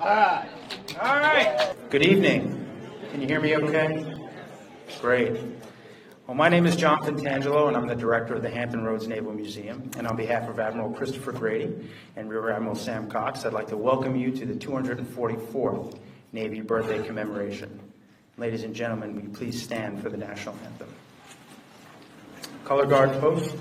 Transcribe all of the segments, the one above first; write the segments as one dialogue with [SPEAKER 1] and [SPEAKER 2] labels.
[SPEAKER 1] All right. Good evening. Can you hear me okay? Great. Well, my name is John Pentangelo, and I'm the director of the Hampton Roads Naval Museum. And on behalf of Admiral Christopher Grady and Rear Admiral Sam Cox, I'd like to welcome you to the 244th Navy Birthday Commemoration. Ladies and gentlemen, will you please stand for the national anthem? Color Guard post.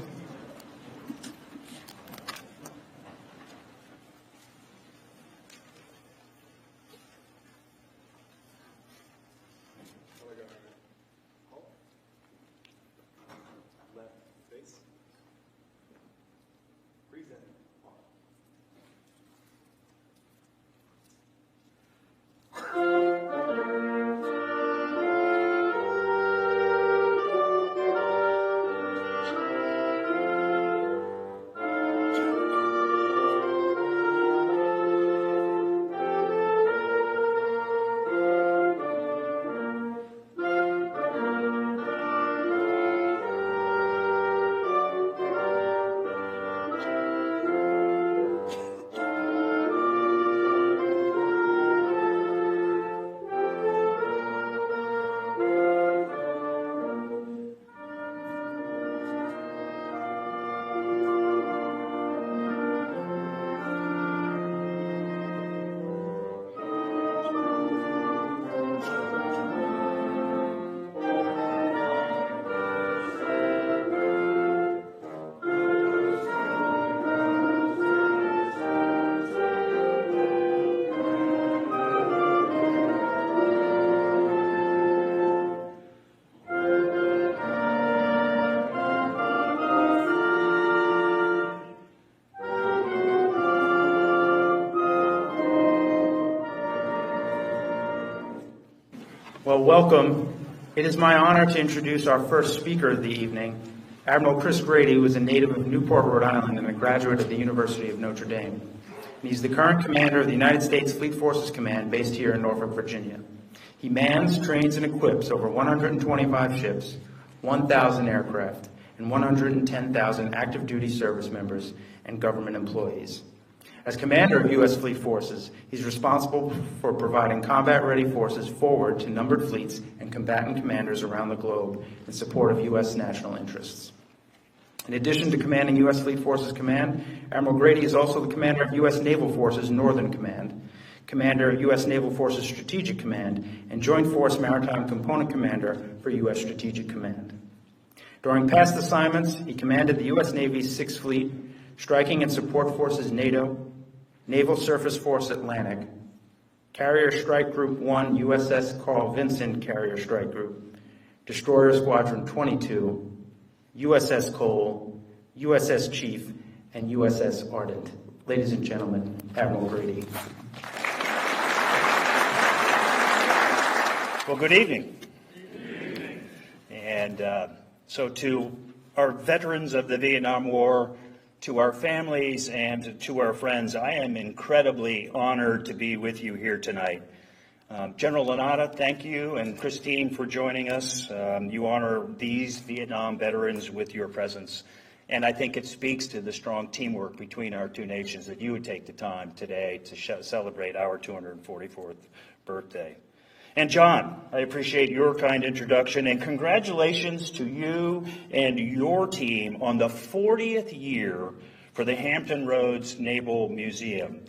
[SPEAKER 1] Well, welcome. It is my honor to introduce our first speaker of the evening, Admiral Chris Grady, who is a native of Newport, Rhode Island, and a graduate of the University of Notre Dame. And he's the current commander of the United States Fleet Forces Command based here in Norfolk, Virginia. He mans, trains, and equips over 125 ships, 1,000 aircraft, and 110,000 active duty service members and government employees. As commander of U.S. Fleet Forces, he's responsible for providing combat-ready forces forward to numbered fleets and combatant commanders around the globe in support of U.S. national interests. In addition to commanding U.S. Fleet Forces Command, Admiral Grady is also the commander of U.S. Naval Forces Northern Command, commander of U.S. Naval Forces Strategic Command, and Joint Force Maritime Component Commander for U.S. Strategic Command. During past assignments, he commanded the U.S. Navy's Sixth Fleet, Striking and Support Forces NATO, Naval Surface Force Atlantic, Carrier Strike Group 1 USS Carl Vinson Carrier Strike Group, Destroyer Squadron 22, USS Cole, USS Chief, and USS Ardent. Ladies and gentlemen, Admiral Grady.
[SPEAKER 2] Well, good evening. And so to our veterans of the Vietnam War, to our families and to our friends, I am incredibly honored to be with you here tonight. General Lonzanida, thank you, and Christine for joining us. You honor these Vietnam veterans with your presence, and I think it speaks to the strong teamwork between our two nations that you would take the time today to celebrate our 244th birthday. And John, I appreciate your kind introduction, and congratulations to you and your team on the 40th year for the Hampton Roads Naval Museum.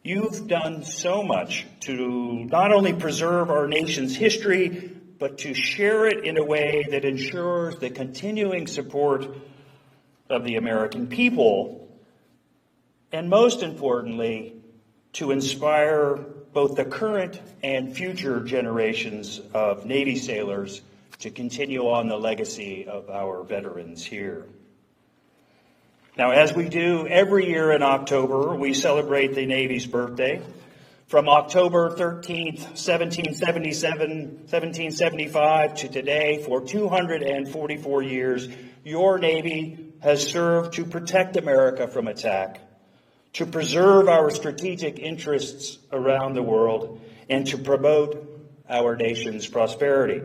[SPEAKER 2] You've done so much to not only preserve our nation's history, but to share it in a way that ensures the continuing support of the American people, and most importantly, to inspire both the current and future generations of Navy sailors to continue on the legacy of our veterans here. Now, as we do every year in October, we celebrate the Navy's birthday. From October 13th, 1775 to today, for 244 years, your Navy has served to protect America from attack, to preserve our strategic interests around the world, and to promote our nation's prosperity.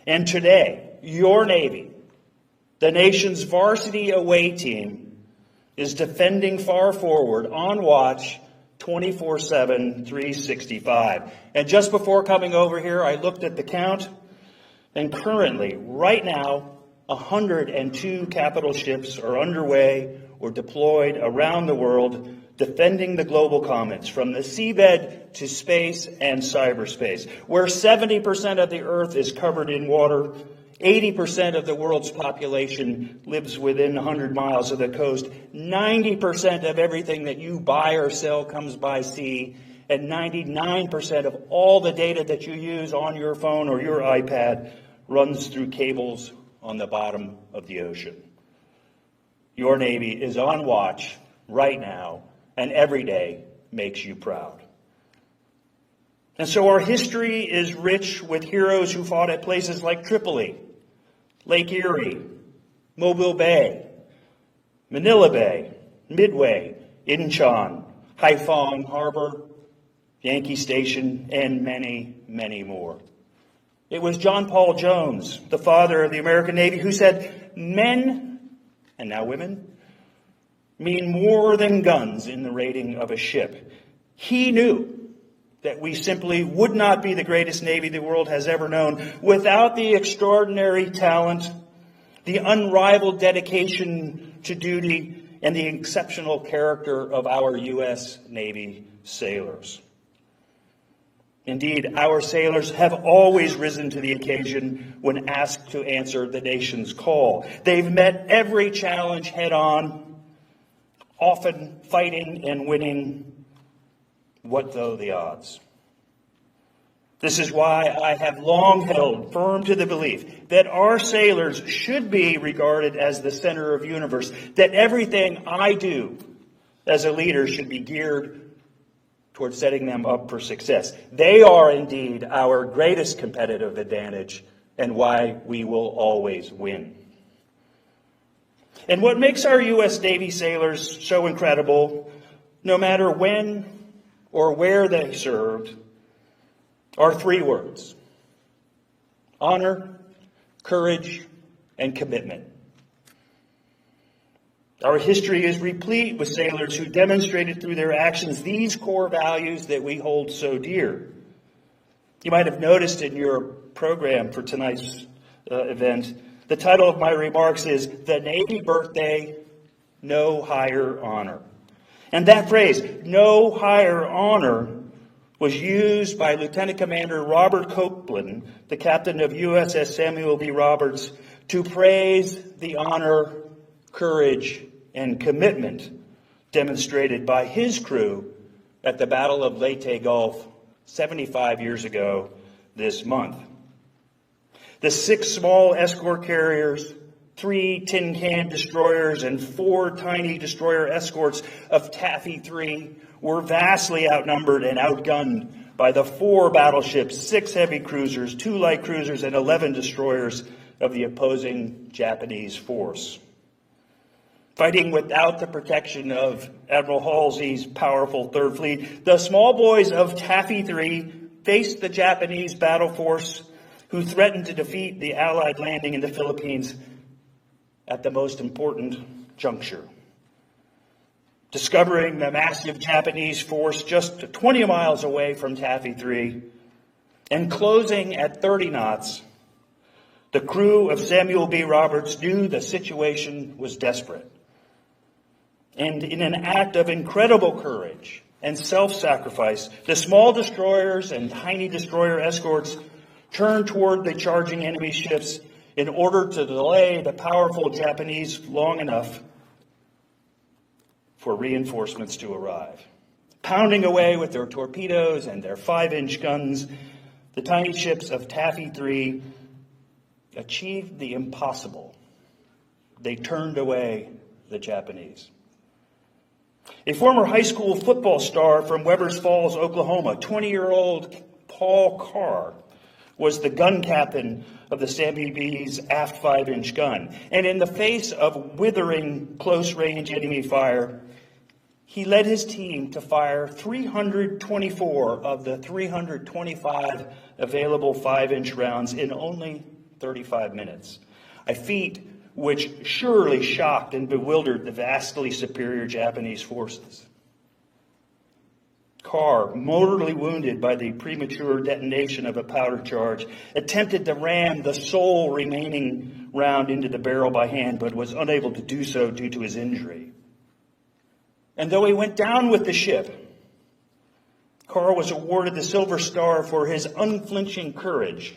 [SPEAKER 2] And today, your Navy, the nation's varsity away team, is defending far forward on watch 24/7, 365. And just before coming over here, I looked at the count, and currently, right now, 102 capital ships are underway or deployed around the world, defending the global commons, from the seabed to space and cyberspace. Where 70% of the Earth is covered in water, 80% of the world's population lives within 100 miles of the coast, 90% of everything that you buy or sell comes by sea, and 99% of all the data that you use on your phone or your iPad runs through cables on the bottom of the ocean. Your Navy is on watch right now, and every day makes you proud. And so our history is rich with heroes who fought at places like Tripoli, Lake Erie, Mobile Bay, Manila Bay, Midway, Incheon, Haiphong Harbor, Yankee Station, and many, many more. It was John Paul Jones, the father of the American Navy, who said, "Men, and now women, mean more than guns in the rating of a ship." He knew that we simply would not be the greatest Navy the world has ever known without the extraordinary talent, the unrivaled dedication to duty, and the exceptional character of our U.S. Navy sailors. Indeed, our sailors have always risen to the occasion when asked to answer the nation's call. They've met every challenge head on, often fighting and winning. What though the odds? This is why I have long held firm to the belief that our sailors should be regarded as the center of the universe, that everything I do as a leader should be geared towards setting them up for success. They are indeed our greatest competitive advantage and why we will always win. And what makes our U.S. Navy sailors so incredible, no matter when or where they served, are three words: honor, courage, and commitment. Our history is replete with sailors who demonstrated through their actions these core values that we hold so dear. You might have noticed in your program for tonight's event, the title of my remarks is "The Navy Birthday, No Higher Honor." And that phrase, "no higher honor," was used by Lieutenant Commander Robert Copeland, the captain of USS Samuel B. Roberts, to praise the honor, courage, and commitment demonstrated by his crew at the Battle of Leyte Gulf 75 years ago this month. The 6 small escort carriers, 3 tin can destroyers, and 4 tiny destroyer escorts of Taffy 3 were vastly outnumbered and outgunned by the 4 battleships, 6 heavy cruisers, 2 light cruisers, and 11 destroyers of the opposing Japanese force. Fighting without the protection of Admiral Halsey's powerful Third Fleet, the small boys of Taffy 3 faced the Japanese battle force who threatened to defeat the Allied landing in the Philippines at the most important juncture. Discovering the massive Japanese force just 20 miles away from Taffy 3 and closing at 30 knots, the crew of Samuel B. Roberts knew the situation was desperate. And in an act of incredible courage and self-sacrifice, the small destroyers and tiny destroyer escorts turned toward the charging enemy ships in order to delay the powerful Japanese long enough for reinforcements to arrive. Pounding away with their torpedoes and their 5-inch guns, the tiny ships of Taffy 3 achieved the impossible. They turned away the Japanese. A former high school football star from Webbers Falls, Oklahoma, 20-year-old Paul Carr, was the gun captain of the Sammy B's aft 5-inch gun. And in the face of withering close-range enemy fire, he led his team to fire 324 of the 325 available 5-inch rounds in only 35 minutes, a feat which surely shocked and bewildered the vastly superior Japanese forces. Carr, mortally wounded by the premature detonation of a powder charge, attempted to ram the sole remaining round into the barrel by hand, but was unable to do so due to his injury. And though he went down with the ship, Carr was awarded the Silver Star for his unflinching courage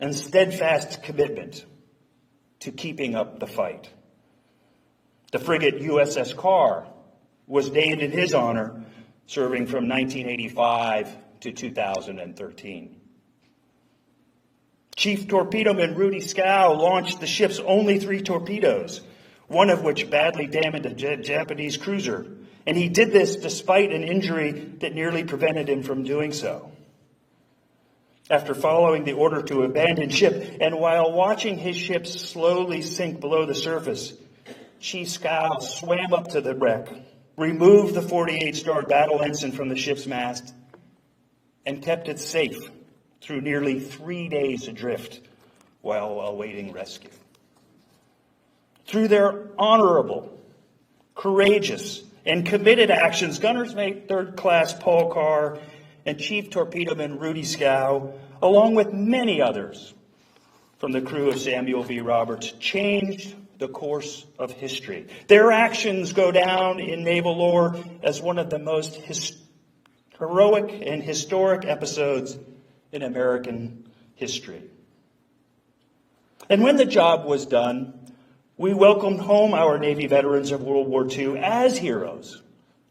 [SPEAKER 2] and steadfast commitment to keeping up the fight. The frigate USS Carr was named in his honor, serving from 1985 to 2013. Chief Torpedoman Rudy Scow launched the ship's only 3 torpedoes, one of which badly damaged a Japanese cruiser, and he did this despite an injury that nearly prevented him from doing so. After following the order to abandon ship, and while watching his ship slowly sink below the surface, Chief Scow swam up to the wreck, removed the 48-star battle ensign from the ship's mast, and kept it safe through nearly 3 days adrift while awaiting rescue. Through their honorable, courageous, and committed actions, Gunner's Mate Third Class Paul Carr and Chief Torpedoman Rudy Scow, along with many others from the crew of Samuel V. Roberts, changed the course of history. Their actions go down in naval lore as one of the most heroic and historic episodes in American history. And when the job was done, we welcomed home our Navy veterans of World War II as heroes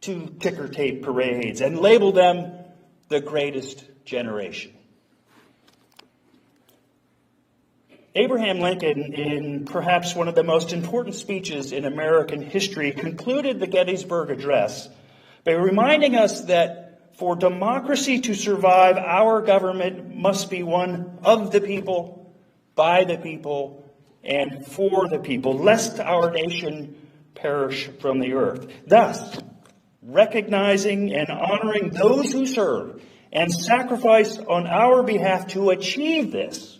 [SPEAKER 2] to ticker tape parades and labeled them the greatest generation. Abraham Lincoln, in perhaps one of the most important speeches in American history, concluded the Gettysburg Address by reminding us that for democracy to survive, our government must be one of the people, by the people, and for the people, lest our nation perish from the earth. Thus, recognizing and honoring those who serve and sacrifice on our behalf to achieve this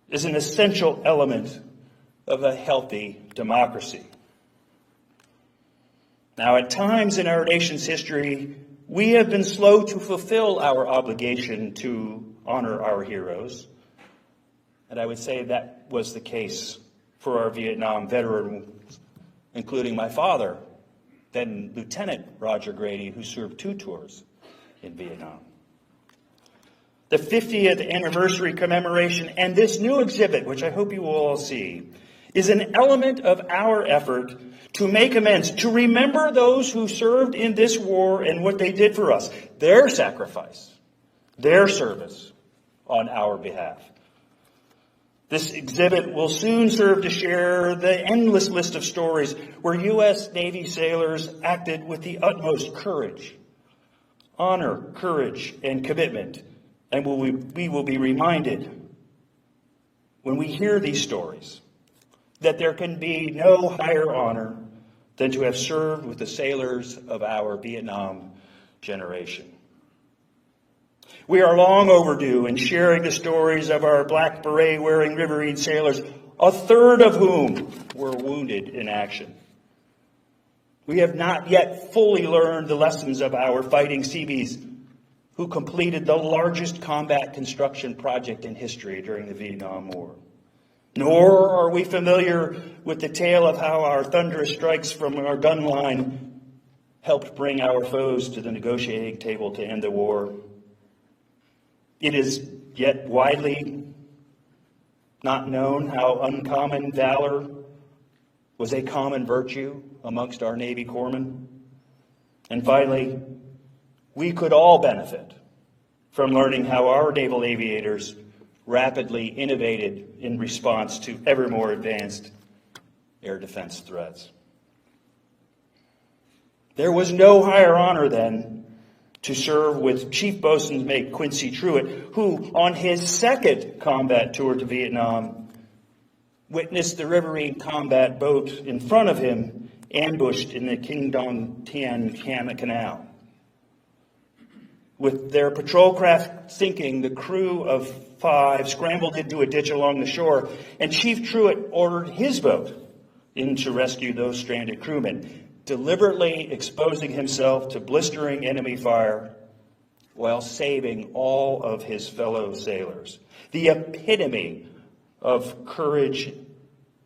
[SPEAKER 2] is an essential element of a healthy democracy. Now, at times in our nation's history, we have been slow to fulfill our obligation to honor our heroes. And I would say that was the case for our Vietnam veterans, including my father, then Lieutenant Roger Grady, who served 2 tours in Vietnam. The 50th anniversary commemoration and this new exhibit, which I hope you will all see, is an element of our effort to make amends, to remember those who served in this war and what they did for us, their sacrifice, their service on our behalf. This exhibit will soon serve to share the endless list of stories where U.S. Navy sailors acted with the utmost courage, honor, courage, and commitment. And we will be reminded when we hear these stories that there can be no higher honor than to have served with the sailors of our Vietnam generation. We are long overdue in sharing the stories of our black beret-wearing riverine sailors, a third of whom were wounded in action. We have not yet fully learned the lessons of our fighting Seabees who completed the largest combat construction project in history during the Vietnam War. Nor are we familiar with the tale of how our thunderous strikes from our gun line helped bring our foes to the negotiating table to end the war. It is yet widely not known how uncommon valor was a common virtue amongst our Navy corpsmen. And finally, we could all benefit from learning how our naval aviators rapidly innovated in response to ever more advanced air defense threats. There was no higher honor then to serve with Chief Boatswain's Mate Quincy Truitt, who on his second combat tour to Vietnam witnessed the riverine combat boat in front of him ambushed in the Kinh Dong Tien Canal. With their patrol craft sinking, the crew of 5 scrambled into a ditch along the shore, and Chief Truitt ordered his boat in to rescue those stranded crewmen. deliberately exposing himself to blistering enemy fire while saving all of his fellow sailors. The epitome of courage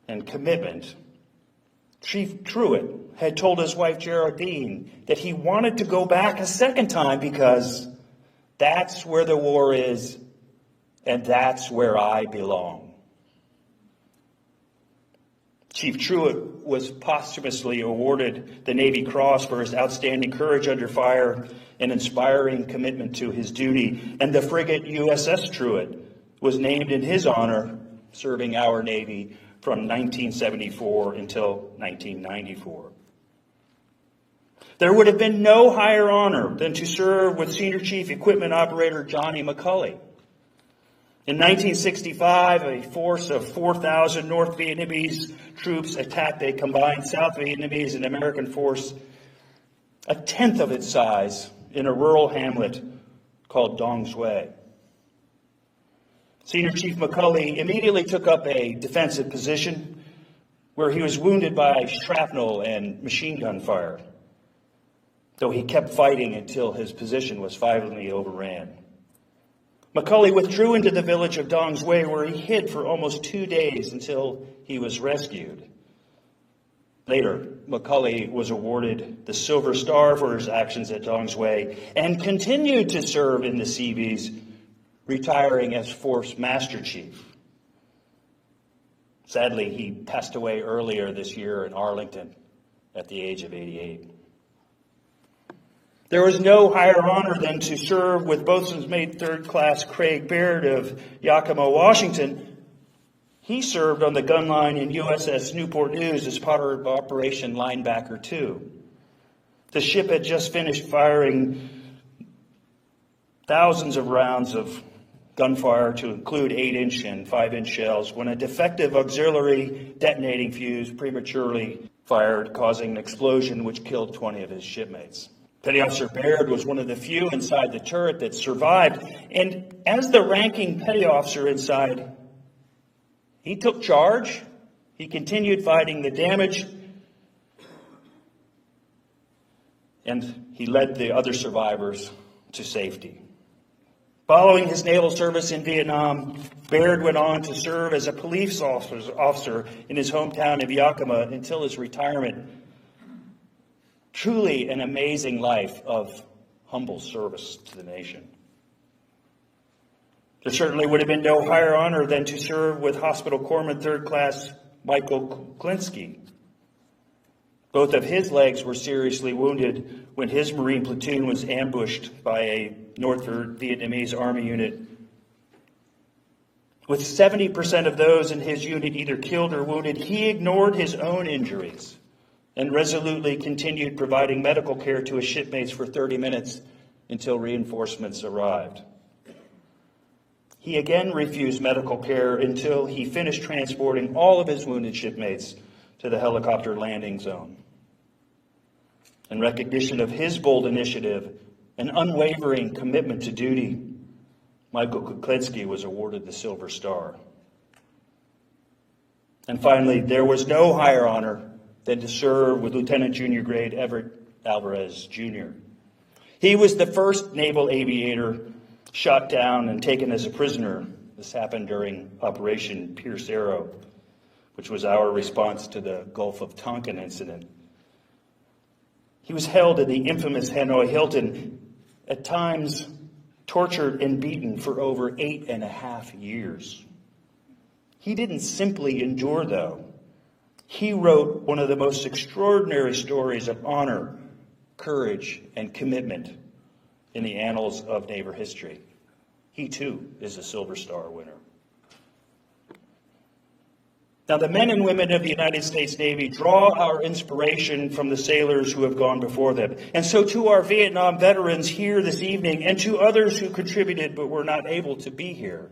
[SPEAKER 2] and commitment. Chief Truitt had told his wife Geraldine that he wanted to go back a second time because that's where the war is and that's where I belong. Chief Truitt was posthumously awarded the Navy Cross for his outstanding courage under fire and inspiring commitment to his duty, and the frigate USS Truitt was named in his honor, serving our Navy from 1974 until 1994. There would have been no higher honor than to serve with Senior Chief Equipment Operator Johnny McCulley. In 1965, a force of 4,000 North Vietnamese troops attacked a combined South Vietnamese and American force, a tenth of its size, in a rural hamlet called Dong Xuay. Senior Chief McCulley immediately took up a defensive position where he was wounded by shrapnel and machine gun fire, though he kept fighting until his position was finally overran. McCulley withdrew into the village of Dong Xuay, where he hid for almost 2 days until he was rescued. Later, McCulley was awarded the Silver Star for his actions at Dong Xuay and continued to serve in the Seabees, retiring as Force Master Chief. Sadly, he passed away earlier this year in Arlington at the age of 88. There was no higher honor than to serve with Boatswain's Mate Third Class Craig Baird of Yakima, Washington. He served on the gun line in USS Newport News as part of Operation Linebacker 2. The ship had just finished firing thousands of rounds of gunfire, to include 8-inch and 5-inch shells, when a defective auxiliary detonating fuse prematurely fired, causing an explosion which killed 20 of his shipmates. Petty Officer Baird was one of the few inside the turret that survived, and as the ranking petty officer inside, he took charge. He continued fighting the damage, and he led the other survivors to safety. Following his naval service in Vietnam, Baird went on to serve as a police officer in his hometown of Yakima until his retirement. Truly an amazing life of humble service to the nation. There certainly would have been no higher honor than to serve with Hospital Corpsman Third Class Michael Kuklinski. Both of his legs were seriously wounded when his Marine platoon was ambushed by a North Vietnamese Army unit. With 70% of those in his unit either killed or wounded, he ignored his own injuries and resolutely continued providing medical care to his shipmates for 30 minutes until reinforcements arrived. He again refused medical care until he finished transporting all of his wounded shipmates to the helicopter landing zone. In recognition of his bold initiative and unwavering commitment to duty, Michael Kuklinski was awarded the Silver Star. And finally, there was no higher honor than to serve with Lieutenant Junior Grade Everett Alvarez, Jr. He was the first naval aviator shot down and taken as a prisoner. This happened during Operation Pierce Arrow, which was our response to the Gulf of Tonkin incident. He was held in the infamous Hanoi Hilton, at times tortured and beaten for over 8.5 years. He didn't simply endure, though. He wrote one of the most extraordinary stories of honor, courage, and commitment in the annals of naval history. He, too, is a Silver Star winner. Now, the men and women of the United States Navy draw our inspiration from the sailors who have gone before them. And so to our Vietnam veterans here this evening, and to others who contributed but were not able to be here,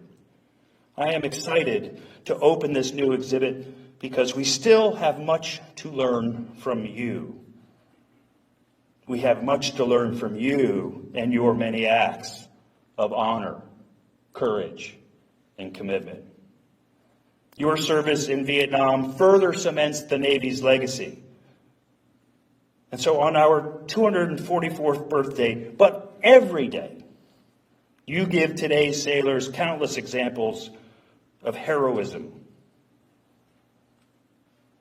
[SPEAKER 2] I am excited to open this new exhibit because we still have much to learn from you. We have much to learn from you and your many acts of honor, courage, and commitment. Your service in Vietnam further cements the Navy's legacy. And so on our 244th birthday, but every day, you give today's sailors countless examples of heroism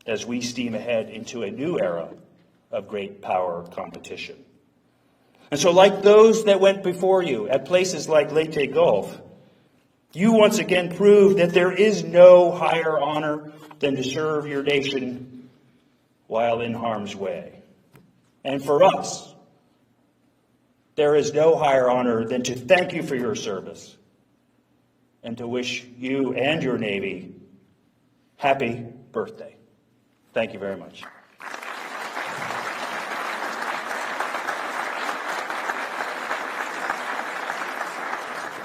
[SPEAKER 2] as we steam ahead into a new era of great power competition. And so like those that went before you at places like Leyte Gulf, you once again proved that there is no higher honor than to serve your nation while in harm's way. And for us, there is no higher honor than to thank you for your service and to wish you and your Navy happy birthday. Thank you very much.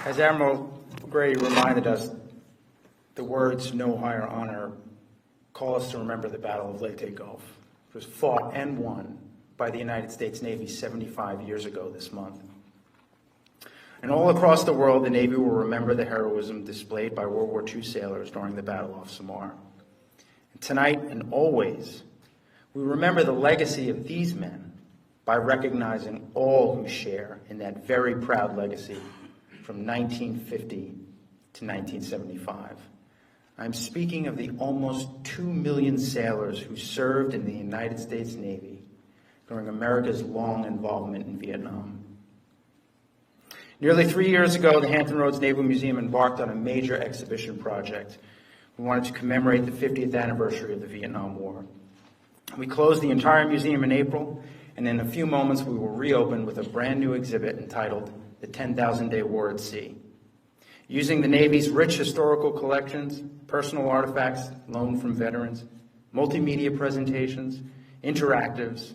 [SPEAKER 1] As Admiral Grady reminded us, the words "no higher honor" call us to remember the Battle of Leyte Gulf. It was fought and won by the United States Navy 75 years ago this month. And all across the world, the Navy will remember the heroism displayed by World War II sailors during the Battle off Samar. And tonight and always, we remember the legacy of these men by recognizing all who share in that very proud legacy from 1950 to 1975. I'm speaking of the almost 2 million sailors who served in the United States Navy during America's long involvement in Vietnam. Nearly 3 years ago, the Hampton Roads Naval Museum embarked on a major exhibition project. We wanted to commemorate the 50th anniversary of the Vietnam War. We closed the entire museum in April, and in a few moments we will reopen with a brand new exhibit entitled The 10,000-Day War at Sea. Using the Navy's rich historical collections, personal artifacts loaned from veterans, multimedia presentations, interactives,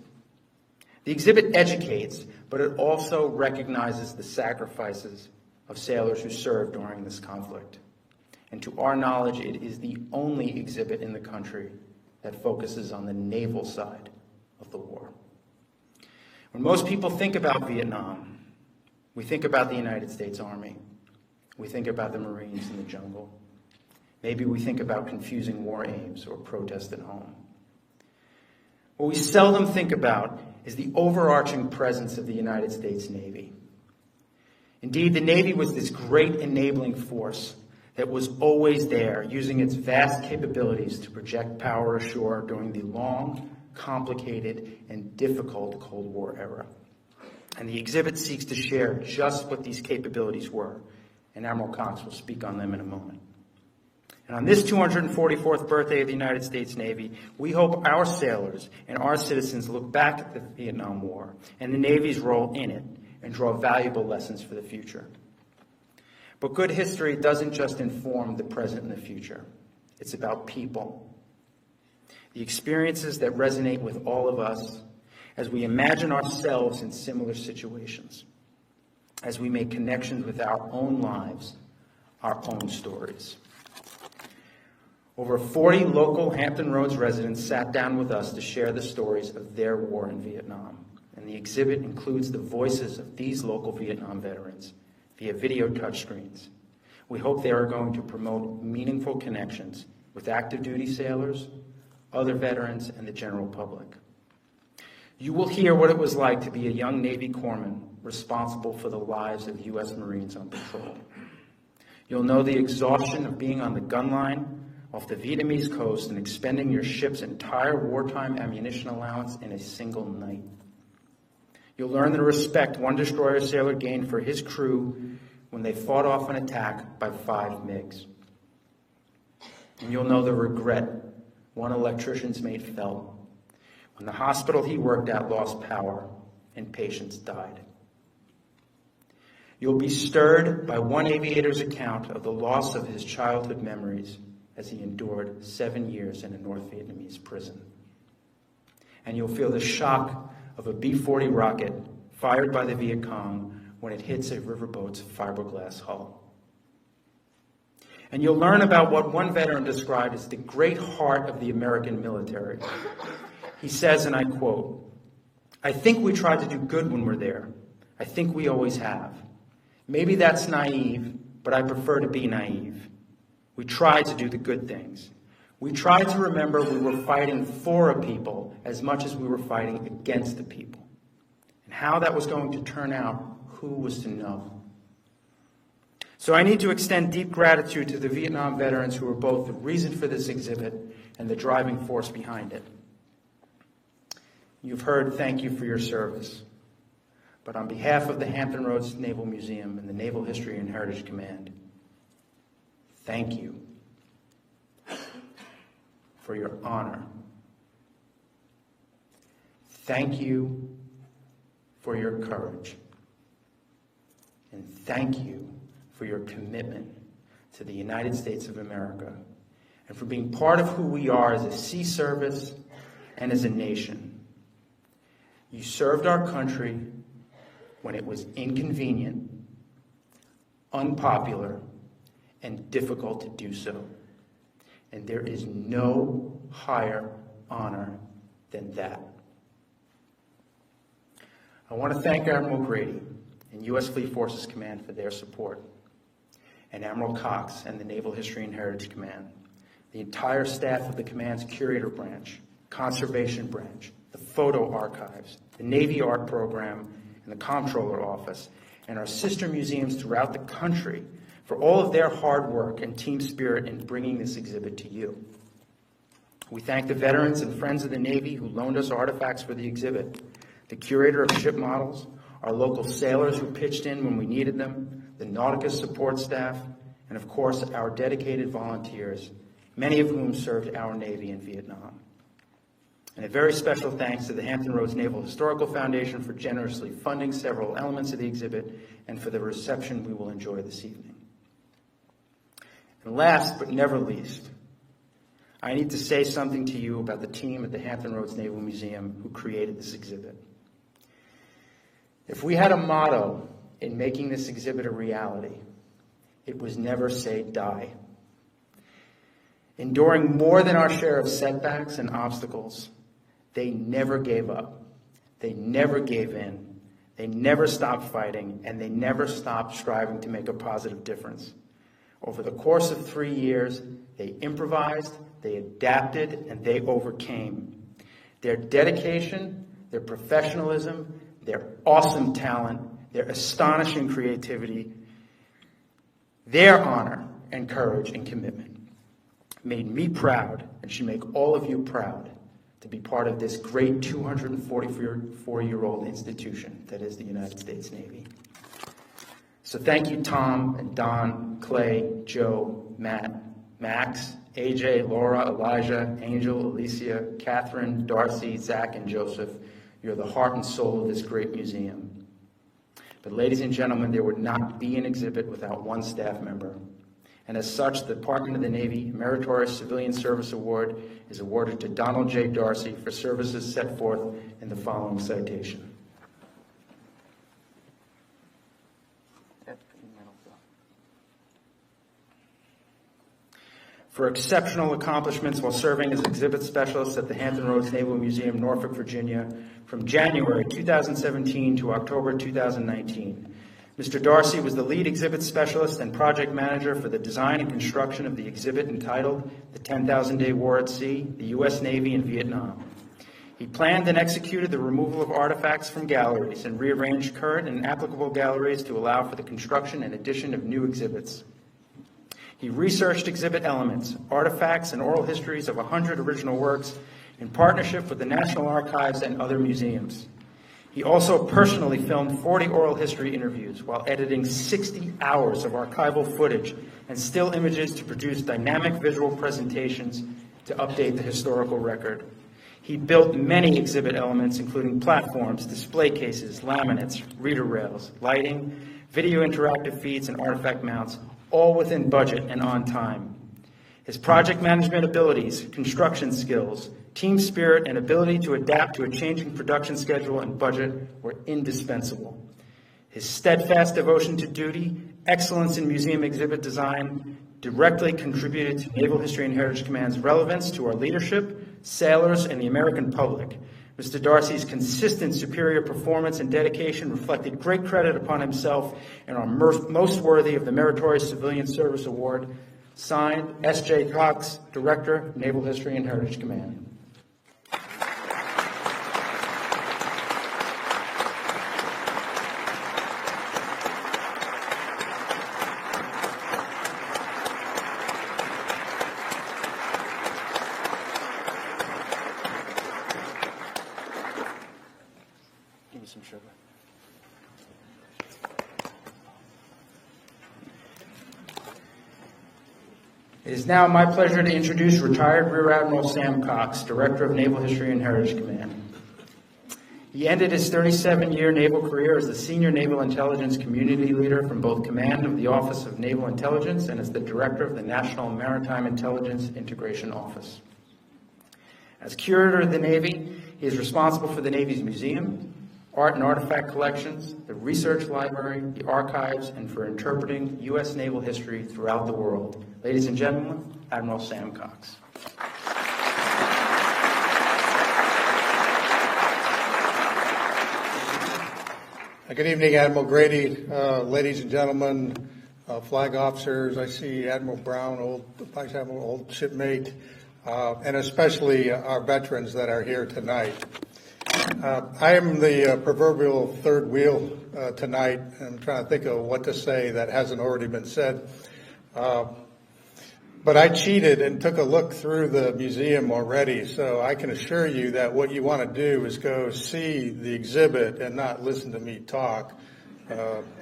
[SPEAKER 1] the exhibit educates, but it also recognizes the sacrifices of sailors who served during this conflict. And to our knowledge, it is the only exhibit in the country that focuses on the naval side of the war. When most people think about Vietnam, we think about the United States Army. We think about the Marines in the jungle. Maybe we think about confusing war aims or protest at home. What we seldom think about is the overarching presence of the United States Navy. Indeed, the Navy was this great enabling force that was always there, using its vast capabilities to project power ashore during the long, complicated, and difficult Cold War era. And the exhibit seeks to share just what these capabilities were, and Admiral Cox will speak on them in a moment. And on this 244th birthday of the United States Navy, we hope our sailors and our citizens look back at the Vietnam War and the Navy's role in it and draw valuable lessons for the future. But good history doesn't just inform the present and the future. It's about people. The experiences that resonate with all of us as we imagine ourselves in similar situations, as we make connections with our own lives, our own stories. Over 40 local Hampton Roads residents sat down with us to share the stories of their war in Vietnam. And the exhibit includes the voices of these local Vietnam veterans via video touchscreens. We hope they are going to promote meaningful connections with active duty sailors, other veterans, and the general public. You will hear what it was like to be a young Navy corpsman responsible for the lives of U.S. Marines on patrol. You'll know the exhaustion of being on the gun line off the Vietnamese coast and expending your ship's entire wartime ammunition allowance in a single night. You'll learn the respect one destroyer sailor gained for his crew when they fought off an attack by 5 MiGs. And you'll know the regret one electrician's mate felt when the hospital he worked at lost power and patients died. You'll be stirred by one aviator's account of the loss of his childhood memories as he endured 7 years in a North Vietnamese prison. And you'll feel the shock of a B-40 rocket fired by the Viet Cong when it hits a riverboat's fiberglass hull. And you'll learn about what one veteran described as the great heart of the American military. He says, and I quote, "I think we try to do good when we're there. I think we always have. Maybe that's naive, but I prefer to be naive. We try to do the good things. We tried to remember we were fighting for a people as much as we were fighting against the people. And how that was going to turn out, who was to know? So I need to extend deep gratitude to the Vietnam veterans who were both the reason for this exhibit and the driving force behind it. You've heard thank you for your service. But on behalf of the Hampton Roads Naval Museum and the Naval History and Heritage Command, thank you for your honor. Thank you for your courage. And thank you for your commitment to the United States of America and for being part of who we are as a sea service and as a nation. You served our country when it was inconvenient, unpopular, and difficult to do so. And there is no higher honor than that. I want to thank Admiral Grady and U.S. Fleet Forces Command for their support, and Admiral Cox and the Naval History and Heritage Command, the entire staff of the Command's Curator Branch, Conservation Branch, the Photo Archives, the Navy Art Program, and the Comptroller Office, and our sister museums throughout the country for all of their hard work and team spirit in bringing this exhibit to you. We thank the veterans and friends of the Navy who loaned us artifacts for the exhibit, the curator of ship models, our local sailors who pitched in when we needed them, the Nauticus support staff, and of course our dedicated volunteers, many of whom served our Navy in Vietnam. And a very special thanks to the Hampton Roads Naval Historical Foundation for generously funding several elements of the exhibit and for the reception we will enjoy this evening. And last but never least, I need to say something to you about the team at the Hampton Roads Naval Museum who created this exhibit. If we had a motto in making this exhibit a reality, it was never say die. Enduring more than our share of setbacks and obstacles, they never gave up. They never gave in. They never stopped fighting, and they never stopped striving to make a positive difference. Over the course of 3 years, they improvised, they adapted, and they overcame. Their dedication, their professionalism, their awesome talent, their astonishing creativity, their honor and courage and commitment made me proud and should make all of you proud to be part of this great 244-year-old institution that is the United States Navy. So thank you, Tom and Don, Clay, Joe, Matt, Max, AJ, Laura, Elijah, Angel, Alicia, Catherine, Darcy, Zach, and Joseph. You're the heart and soul of this great museum. But ladies and gentlemen, there would not be an exhibit without one staff member. And as such, the Department of the Navy Meritorious Civilian Service Award is awarded to Donald J. Darcy for services set forth in the following citation. For exceptional accomplishments while serving as exhibit specialist at the Hampton Roads Naval Museum, Norfolk, Virginia, from January 2017 to October 2019. Mr. Darcy was the lead exhibit specialist and project manager for the design and construction of the exhibit entitled The 10,000 Day War at Sea, the U.S. Navy in Vietnam. He planned and executed the removal of artifacts from galleries and rearranged current and applicable galleries to allow for the construction and addition of new exhibits. He researched exhibit elements, artifacts, and oral histories of 100 original works in partnership with the National Archives and other museums. He also personally filmed 40 oral history interviews while editing 60 hours of archival footage and still images to produce dynamic visual presentations to update the historical record. He built many exhibit elements, including platforms, display cases, laminates, reader rails, lighting, video interactive feeds, and artifact mounts, all within budget and on time. His project management abilities, construction skills, team spirit, and ability to adapt to a changing production schedule and budget were indispensable. His steadfast devotion to duty, excellence in museum exhibit design, directly contributed to Naval History and Heritage Command's relevance to our leadership, sailors, and the American public. Mr. Darcy's consistent superior performance and dedication reflected great credit upon himself and are most worthy of the Meritorious Civilian Service Award. Signed, S.J. Cox, Director, Naval History and Heritage Command. Give me some sugar. It is now my pleasure to introduce retired Rear Admiral Sam Cox, Director of Naval History and Heritage Command. He ended his 37-year naval career as the Senior Naval Intelligence Community Leader from both command of the Office of Naval Intelligence and as the Director of the National Maritime Intelligence Integration Office. As Curator of the Navy, he is responsible for the Navy's museum, art and artifact collections, the research library, the archives, and for interpreting U.S. naval history throughout the world. Ladies and gentlemen, Admiral Sam Cox.
[SPEAKER 3] Good evening, Admiral Grady, ladies and gentlemen, flag officers. I see Admiral Brown, old Vice Admiral, old shipmate, and especially our veterans that are here tonight. I am the proverbial third wheel tonight. I'm trying to think of what to say that hasn't already been said. But I cheated and took a look through the museum already, so I can assure you that what you want to do is go see the exhibit and not listen to me talk.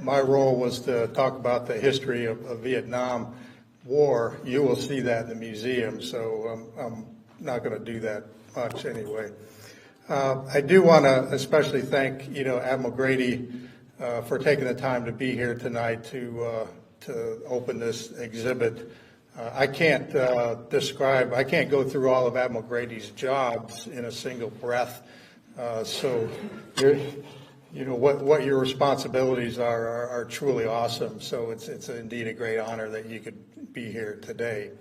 [SPEAKER 3] My role was to talk about the history of Vietnam War. You will see that in the museum, so I'm not going to do that much anyway. I do want to especially thank, Admiral Grady for taking the time to be here tonight to open this exhibit. I can't I can't go through all of Admiral Grady's jobs in a single breath. So, what your responsibilities are truly awesome. So it's indeed a great honor that you could be here today.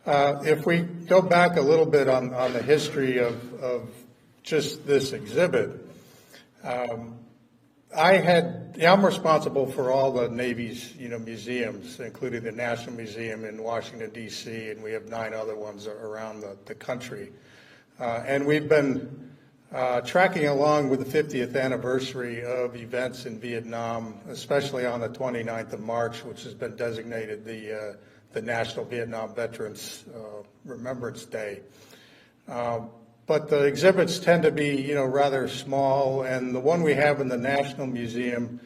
[SPEAKER 3] If we go back a little bit on the history of just this exhibit, I'm responsible for all the Navy's, museums, including the National Museum in Washington, D.C., and we have 9 other ones around the country. And we've been tracking along with the 50th anniversary of events in Vietnam, especially on the 29th of March, which has been designated the National Vietnam Veterans Remembrance Day. But the exhibits tend to be, rather small, and the one we have in the National Museum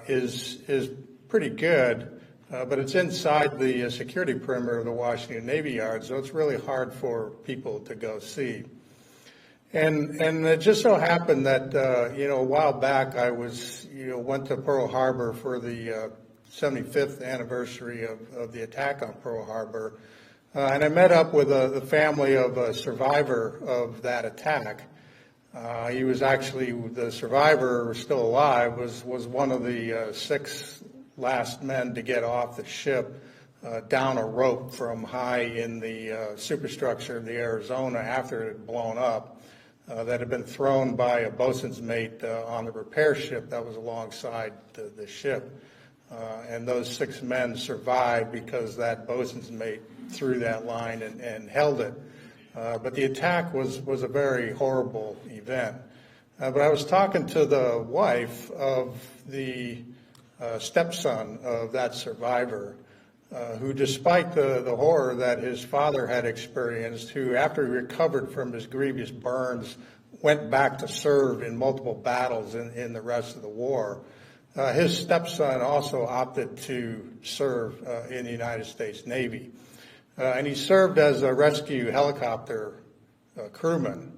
[SPEAKER 3] is pretty good, but it's inside the security perimeter of the Washington Navy Yard, so it's really hard for people to go see. And it just so happened that, a while back I went to Pearl Harbor for the 75th anniversary of the attack on Pearl Harbor. And I met up with the family of a survivor of that attack. He was actually, the survivor, still alive, was one of the 6 last men to get off the ship down a rope from high in the superstructure of the Arizona after it had blown up, that had been thrown by a boatswain's mate on the repair ship that was alongside the ship. And those 6 men survived because that boatswain's mate threw that line and held it. But the attack was a very horrible event. But I was talking to the wife of the stepson of that survivor, who, despite the horror that his father had experienced, who, after he recovered from his grievous burns, went back to serve in multiple battles in the rest of the war. His stepson also opted to serve in the United States Navy. And he served as a rescue helicopter crewman.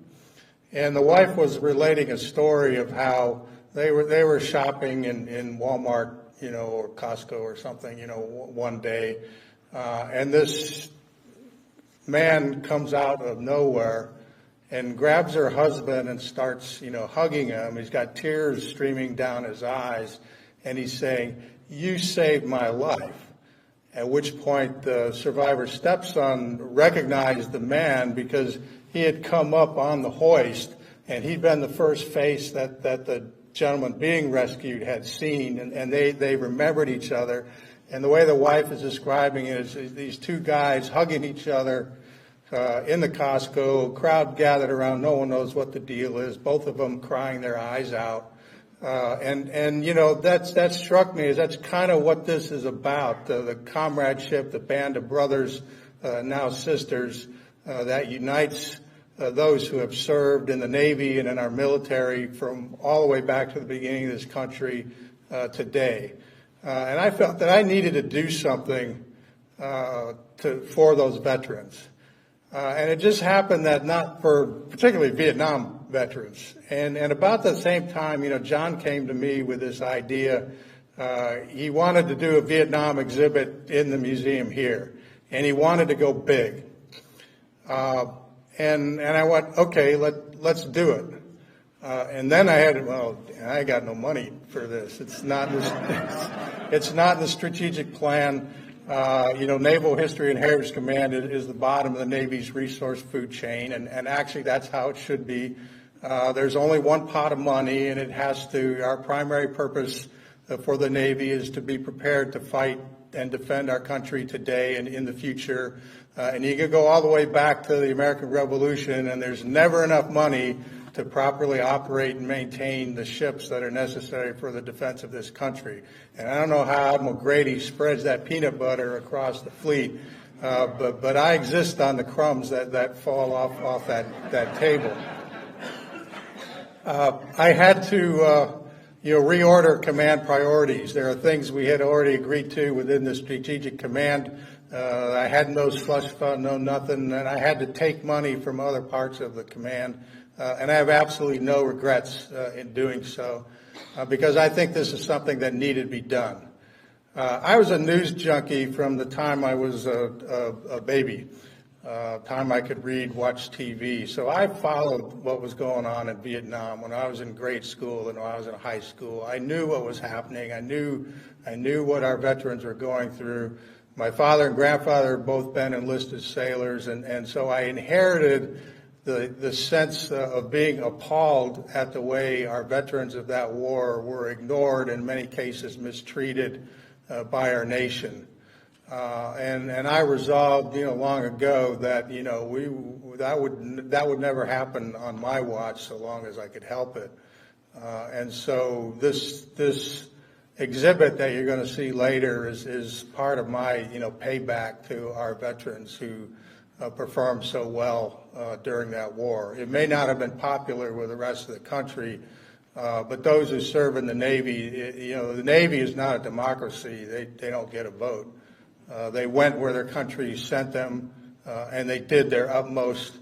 [SPEAKER 3] And the wife was relating a story of how they were shopping in Walmart, or Costco or something, one day. And this man comes out of nowhere and grabs her husband and starts, hugging him. He's got tears streaming down his eyes, and he's saying, "You saved my life." At which point the survivor's stepson recognized the man because he had come up on the hoist, and he'd been the first face that the gentleman being rescued had seen, and they remembered each other. And the way the wife is describing it is these two guys hugging each other in the Costco, crowd gathered around, no one knows what the deal is, both of them crying their eyes out. And you know, that struck me as that's kind of what this is about, the comradeship, the band of brothers, now sisters, that unites those who have served in the Navy and in our military from all the way back to the beginning of this country today. And I felt that I needed to do something for those veterans. And it just happened that not for particularly Vietnam veterans. And about the same time, you know, John came to me with this idea. He wanted to do a Vietnam exhibit in the museum here, and he wanted to go big. And I went, okay, let's do it. And then I got no money for this. It's not in the strategic plan. You know, Naval History and Heritage Command is the bottom of the Navy's resource food chain, and actually that's how it should be. There's only one pot of money, and our primary purpose for the Navy is to be prepared to fight and defend our country today and in the future. And you can go all the way back to the American Revolution, and there's never enough money to properly operate and maintain the ships that are necessary for the defense of this country. And I don't know how Admiral Grady spreads that peanut butter across the fleet, but I exist on the crumbs that fall off that table. I had to reorder command priorities. There are things we had already agreed to within the strategic command. I had no slush fund, no nothing, and I had to take money from other parts of the command. And I have absolutely no regrets in doing so, because I think this is something that needed to be done. I was a news junkie from the time I was a baby, time I could read, watch TV. So I followed what was going on in Vietnam when I was in grade school and when I was in high school. I knew what was happening. I knew what our veterans were going through. My father and grandfather had both been enlisted sailors, and so I inherited the sense of being appalled at the way our veterans of that war were ignored, in many cases mistreated by our nation. And I resolved, long ago that, that would never happen on my watch so long as I could help it. And so this exhibit that you're going to see later is part of my, payback to our veterans who performed so well during that war. It may not have been popular with the rest of the country, but those who serve in the Navy, the Navy is not a democracy. They don't get a vote. They went where their country sent them, and they did their utmost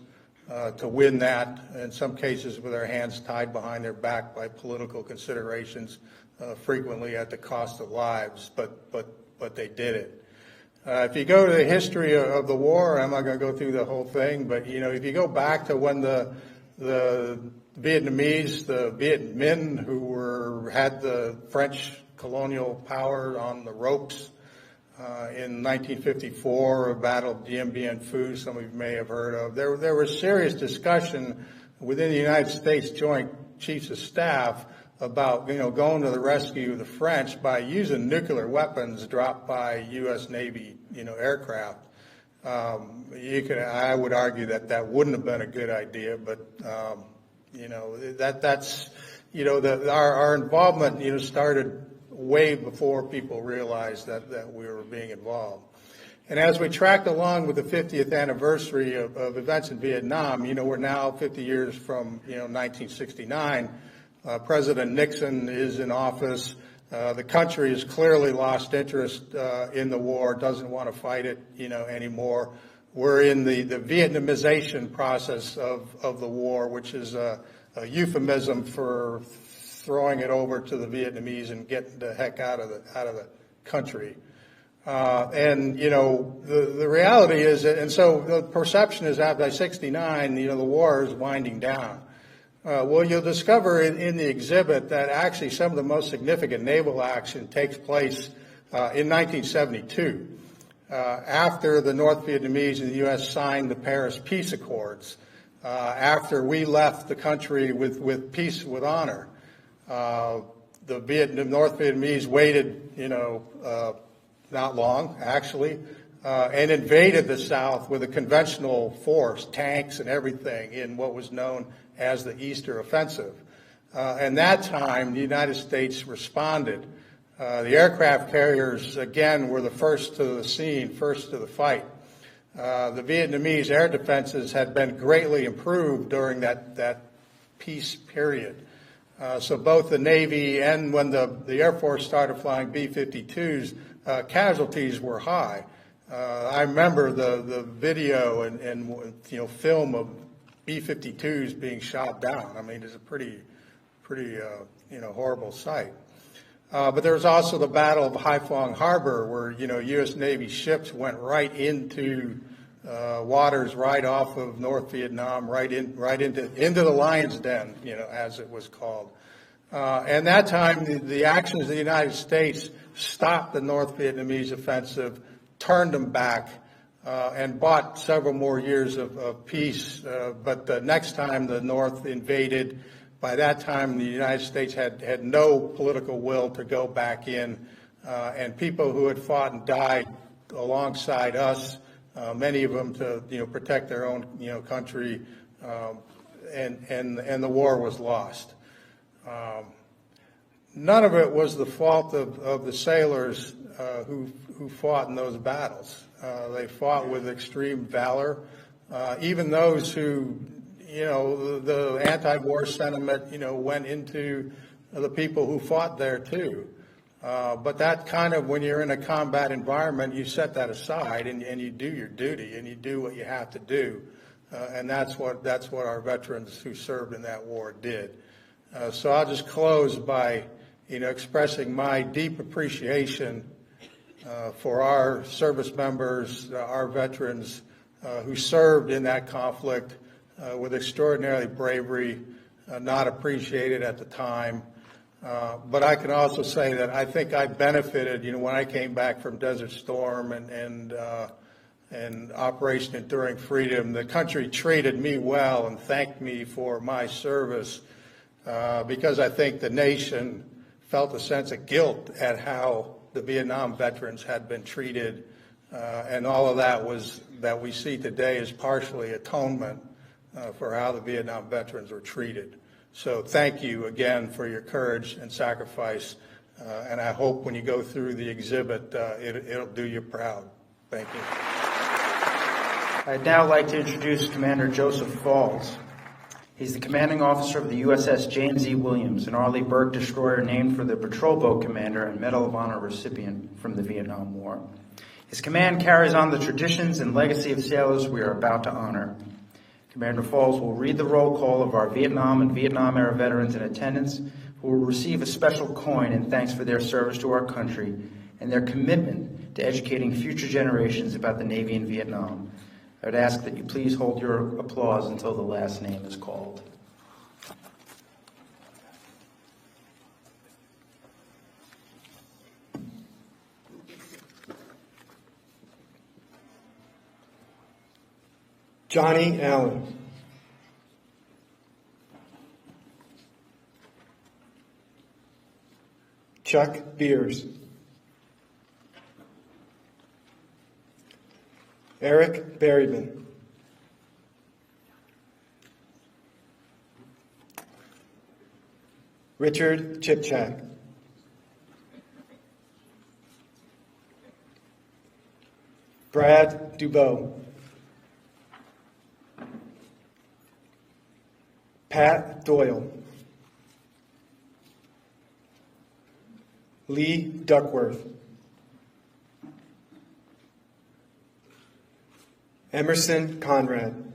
[SPEAKER 3] to win that, in some cases with their hands tied behind their back by political considerations, frequently at the cost of lives, but they did it. If you go to the history of the war, I'm not going to go through the whole thing, but if you go back to when the Vietnamese, the Viet Minh, who had the French colonial power on the ropes in 1954, a battle of Dien Bien Phu, some of you may have heard of, there was serious discussion within the United States Joint Chiefs of Staff about going to the rescue of the French by using nuclear weapons dropped by U.S. Navy aircraft. I would argue that wouldn't have been a good idea, but that's our involvement started way before people realized that we were being involved. And as we tracked along with the 50th anniversary of events in Vietnam, we're now 50 years from 1969. President Nixon is in office. The country has clearly lost interest in the war, doesn't want to fight it, anymore. We're in the Vietnamization process of the war, which is a euphemism for throwing it over to the Vietnamese and getting the heck out of the country. And the reality is, and so the perception is that by '69, the war is winding down. Well, you'll discover in the exhibit that actually some of the most significant naval action takes place in 1972, after the North Vietnamese and the U.S. signed the Paris Peace Accords, after we left the country with peace with honor. The North Vietnamese waited, not long, actually, and invaded the South with a conventional force, tanks and everything, in what was known as the Easter Offensive. And that time, the United States responded. The aircraft carriers, again, were the first to the scene, first to the fight. The Vietnamese air defenses had been greatly improved during that peace period. So both the Navy and when the Air Force started flying B-52s, casualties were high. I remember the video and film of B-52s being shot down. I mean, it's a pretty horrible sight. But there was also the Battle of Haiphong Harbor, where U.S. Navy ships went right into waters right off of North Vietnam, right into the Lion's Den, as it was called. And that time, the actions of the United States stopped the North Vietnamese offensive, turned them back, and bought several more years of peace. But the next time the North invaded, by that time the United States had no political will to go back in, and people who had fought and died alongside us, many of them to protect their own country, and the war was lost. None of it was the fault of the sailors who fought in those battles. They fought with extreme valor. Even those who, the anti-war sentiment, went into the people who fought there too. But that kind of, when you're in a combat environment, you set that aside and you do your duty and you do what you have to do. And that's what our veterans who served in that war did. So I'll just close by, expressing my deep appreciation for our service members, our veterans who served in that conflict with extraordinary bravery, not appreciated at the time. But I can also say that I think I benefited, when I came back from Desert Storm and Operation Enduring Freedom. The country treated me well and thanked me for my service because I think the nation felt a sense of guilt at how the Vietnam veterans had been treated, and all of that we see today is partially atonement for how the Vietnam veterans were treated. So thank you again for your courage and sacrifice, and I hope when you go through the exhibit, it'll do you proud. Thank you.
[SPEAKER 1] I'd now like to introduce Commander Joseph Fals. He's the commanding officer of the USS James E. Williams, an Arleigh Burke destroyer named for the patrol boat commander and Medal of Honor recipient from the Vietnam War. His command carries on the traditions and legacy of sailors we are about to honor. Commander Fals will read the roll call of our Vietnam and Vietnam-era veterans in attendance, who will receive a special coin in thanks for their service to our country and their commitment to educating future generations about the Navy in Vietnam. I would ask that you please hold your applause until the last name is called.
[SPEAKER 4] Johnny Allen. Chuck Beers. Eric Berryman. Richard Chipchak. Brad Dubow. Pat Doyle. Lee Duckworth. Emerson Conrad.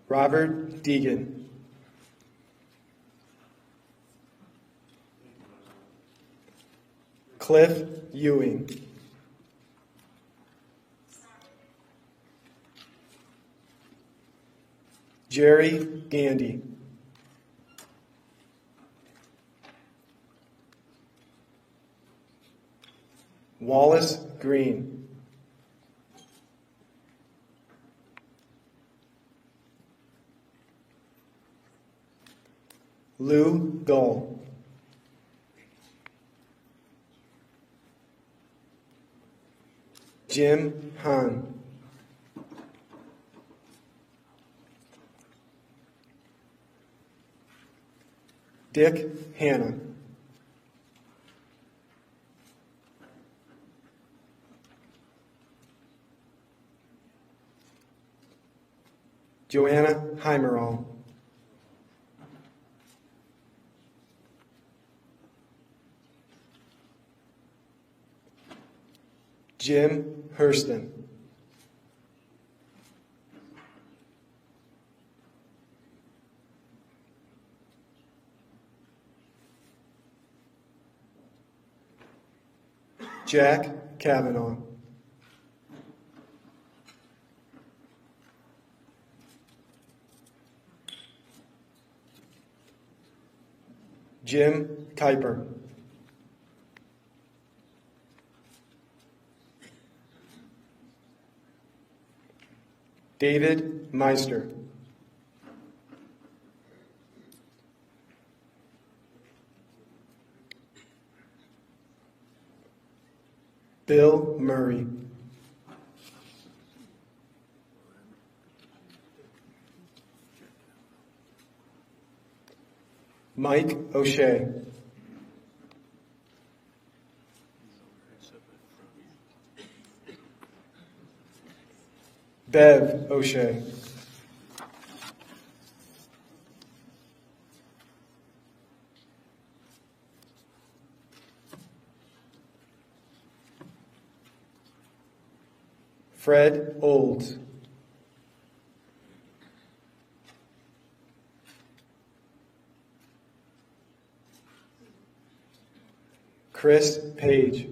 [SPEAKER 4] Robert Deegan. Cliff Ewing. Jerry Gandy. Wallace Green. Lou Dole. Jim Hahn. Dick Hanna. Joanna Heimerall. Jim Hurston. Jack Kavanaugh. Jim Kuiper. David Meister. Bill Murray. Mike O'Shea. Bev O'Shea. Fred Olds. Chris Page.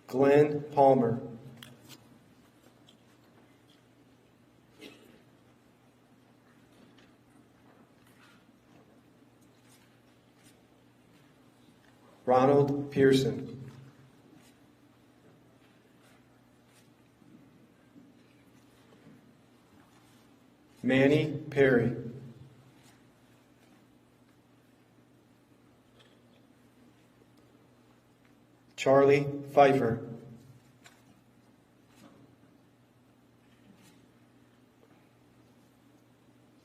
[SPEAKER 4] Glenn Palmer. Ronald Pearson. Manny Perry. Charlie Pfeiffer.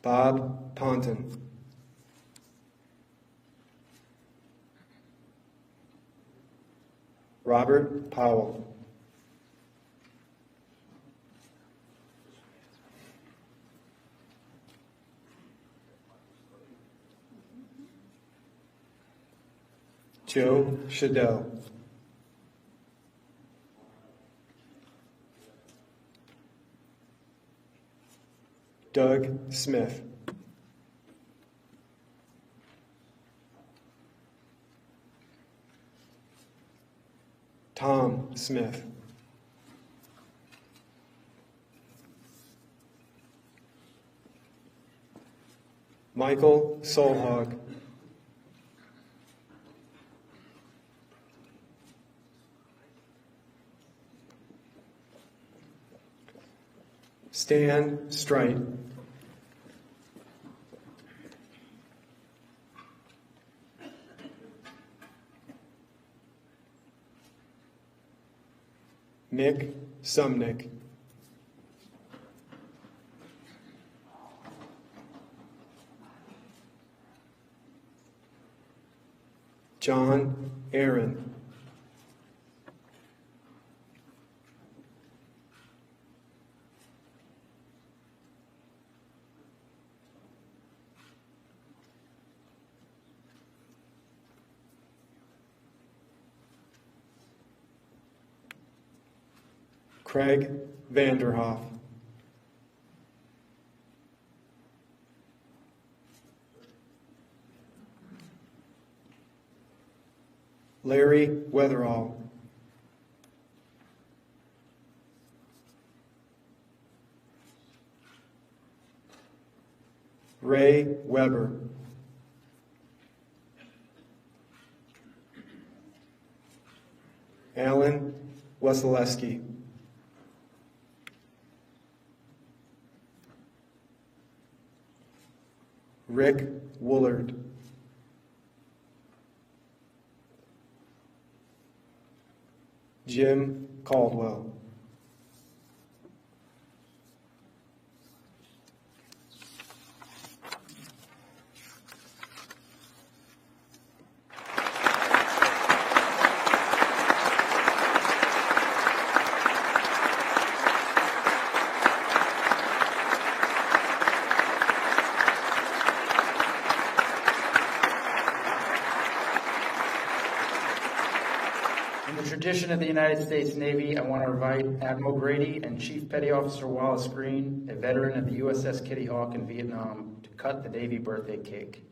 [SPEAKER 4] Bob Ponton. Robert Powell. Joe Shadell. Doug Smith. Tom Smith. Michael Solhog. Stan Strite. Nick Sumnick. John Aaron. Craig Vanderhoff. Larry Weatherall. Ray Weber. Alan Wesolewski. Rick Woolard. Jim Caldwell.
[SPEAKER 1] In the tradition of the United States Navy, I want to invite Admiral Grady and Chief Petty Officer Wallace Green, a veteran of the USS Kitty Hawk in Vietnam, to cut the Navy birthday cake.